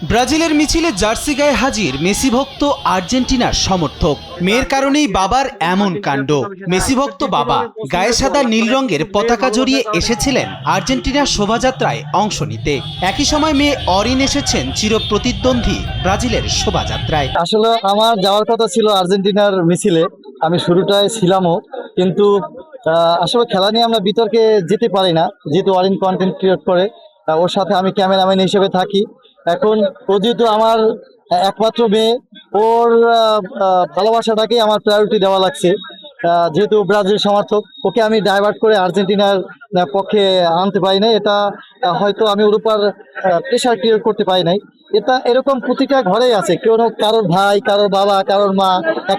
ব্রাজিলের মিছিলে জার্সি গায়ে হাজির মেসি ভক্ত আর্জেন্টিনার সমর্থক। মেয়ের কারণেই বাবার এমন কাণ্ড। মেসি ভক্ত বাবা গায়ে সাদা নীল রঙের পতাকা জড়িয়ে এসেছিলেন আর্জেন্টিনার শোভাযাত্রায় অংশ নিতে। একই সময় মেয়ে অরিন এসেছেন চিরপ্রতিদ্বন্দ্বী ব্রাজিলের শোভাযাত্রায়। আসলে আমার যাওয়ার কথা ছিল আর্জেন্টিনার মিছিলে, আমি শুরুটায় ছিলামও, কিন্তু আসলে খেলা নিয়ে আমরা বিতর্কে যেতে পারি না, যেহেতু অরিন কন্টেন্ট ক্রিয়েট করে, ওর সাথে আমি ক্যামেরাম্যান হিসেবে থাকি। এখন ও যেহেতু আমার একমাত্র মেয়ে, ওর ভালোবাসাটাকে আমার প্রায়োরিটি দেওয়া লাগছে। যেহেতু ব্রাজিল সমর্থক, ওকে আমি ডাইভার্ট করে আর্জেন্টিনার পক্ষে আনতে পারি নাই। এটা হয়তো আমি ওর উপর প্রেশার ক্রিয়েট করতে পারি নাই। এটা এরকম প্রতিটা ঘরেই আছে, কেউ কারোর ভাই, কারোর বাবা, কারোর মা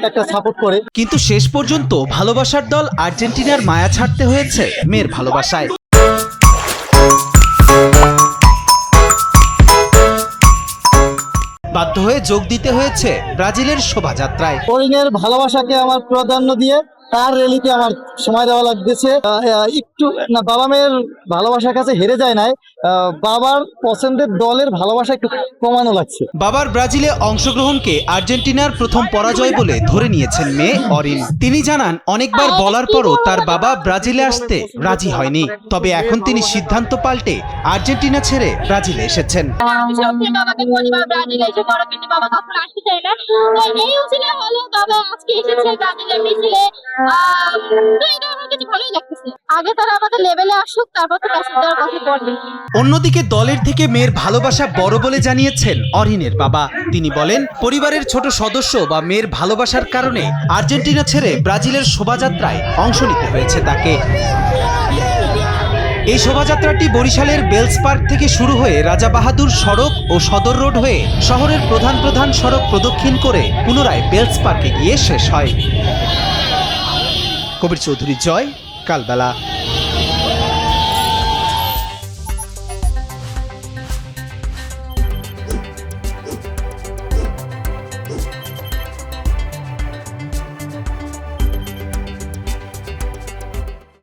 একটা সাপোর্ট করে। কিন্তু শেষ পর্যন্ত ভালোবাসার দল আর্জেন্টিনার মায়া ছাড়তে হয়েছে মেয়ের ভালোবাসায়। বাধ্য হয়ে যোগ দিতে হয়েছে ব্রাজিলের শোভাযাত্রায়। অরিনের ভালোবাসাকে আমার প্রাধান্য দিয়ে তার র্যালিতে আমার সময় দেওয়া লাগতেছে। একটু না, বাবা মেয়ের ভালোবাসার কাছে হেরে যায় নাই, বাবার পছন্দের দলের ভালোবাসা একটু কমানো লাগছে। বাবার ব্রাজিলে অংশগ্রহণকে আর্জেন্টিনার প্রথম পরাজয় বলে ধরে নিয়েছেন মেয়ে অরিন। তিনি জানান, অনেকবার বলার পরও তার বাবা ব্রাজিলে আসতে রাজি হয়নি। তবে এখন তিনি সিদ্ধান্ত পাল্টে আর্জেন্টিনা ছেড়ে ব্রাজিলে এসেছেন। অন্যদিকে দলের থেকে মেয়ের ভালোবাসা বড় বলে জানিয়েছেন অরিনের বাবা। তিনি বলেন, পরিবারের ছোট সদস্য বা মেয়ের ভালোবাসার কারণে আর্জেন্টিনা ছেড়ে ব্রাজিলের শোভাযাত্রায় অংশ নিতে হয়েছে তাকে। এই শোভাযাত্রাটি বরিশালের বেলস পার্ক থেকে শুরু হয়ে রাজা বাহাদুর সড়ক ও সদর রোড হয়ে শহরের প্রধান সড়ক প্রদক্ষিণ করে পুনরায় বেলস পার্কে গিয়ে শেষ হয়। কবির চৌধুরী, জয়, কালবেলা।